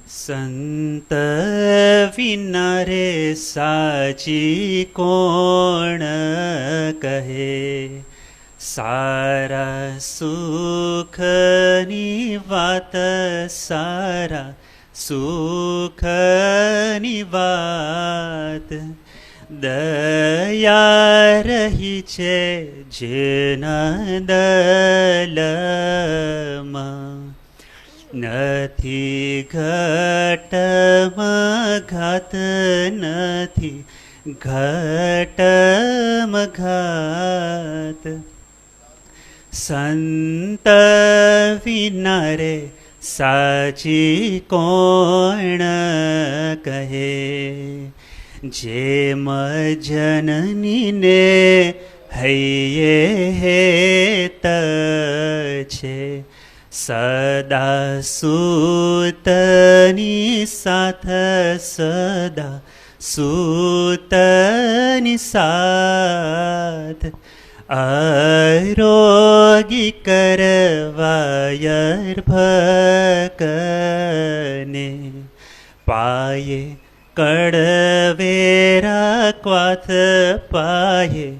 સંત વિના રે સાચી કોણ કહે, સારા સુખની વાત, સારા સુખની વાત. દયા રહી છે જેના દલમાં, નથી ઘટમાં ઘાત, નથી ઘટમાં ઘાત. સંત વિના રે સાચી કોણ કહે, જેમ જનનીને હૈયે હેત છે, સદા સૂતની સાથ, સદા સૂતની સાથ. આરોગી કરવાયર ભકને, પાયે કડવેરા ક્વાથ, પાયે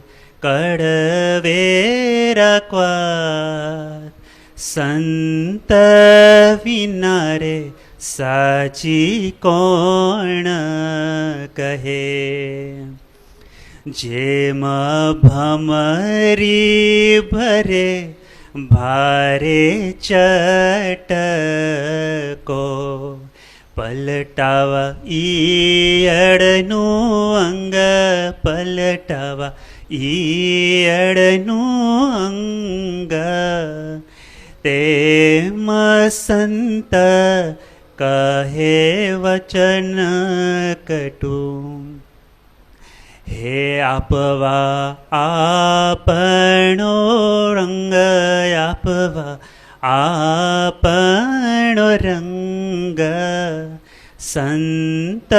કડવેરા ક્વાથ. સંત વિના રે સાચી કોણ કહે, જેમ ભમરી ભરે ભારે ચટકો, પલટાવા ઈયળનું અંગ, પલટાવા ઈયળનું અંગ. તેમ સંત કહે વચન કટું, હે આપવા આપણો રંગ, આપવા આપણો રંગ. સંત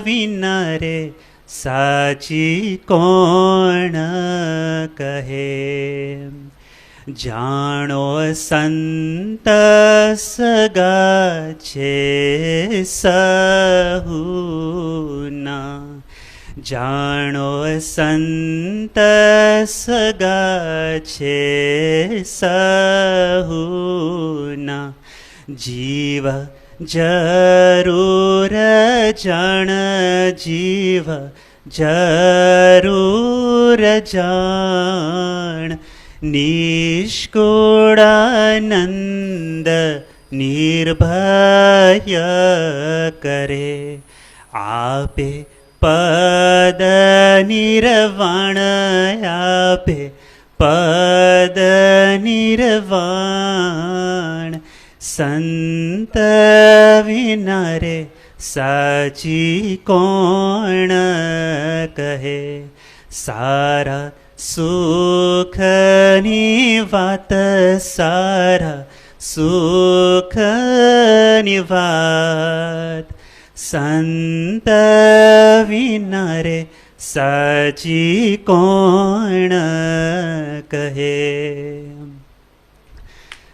વિના રે સાચી કોણ કહે, જાણો સંત સગા છે સહુના, જાણો સંત સગા છે સહુના. જીવ જરૂર જાણ, જીવ જરૂર જાણ. નિષ્કુળાનંદ નિર્ભય કરે, આપે પદ નિર્વાણ, આપે પદ નિર્વાણ. સંત વિના રે સાચી કોણ કહે, સારા સુખની વાત, સારા સુખની વાત. સંત વિના રે સાચી કોણ કહે.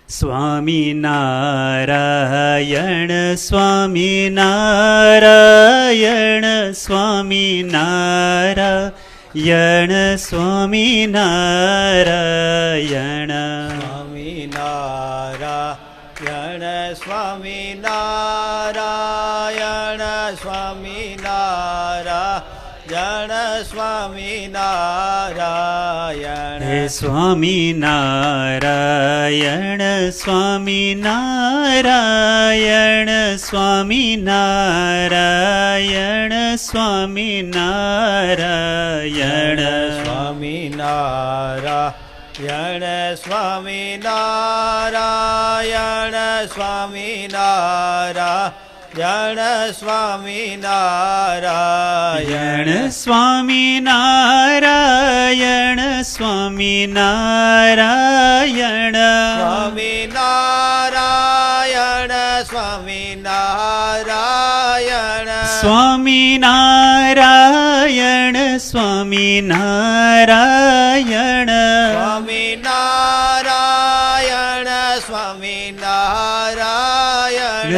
સ્વામિનારાયણ સ્વામિનારાયણ સ્વામિનારાયણ સ્વામિનારાયણ. સ્વામિનારાયણ સ્વામિનારાયણ સ્વામિનારાયણ સ્વામિનારાયણ. હે સ્વામિનારાયણ સ્વામિનારાયણ સ્વામિનારાયણ સ્વામિનારાયણ. સ્વામિનારાયણ સ્વામિનારાયણ સ્વામિનારાયણ સ્વામિનારાયણ. સ્વામિનારાયણ સ્વામિનારાયણ સ્વામિનારાયણ સ્વામિનારાયણ. સ્વામિનારાયણ સ્વામિનારાયણ. સ્વામિનારાયણ સ્વામિનારાયણ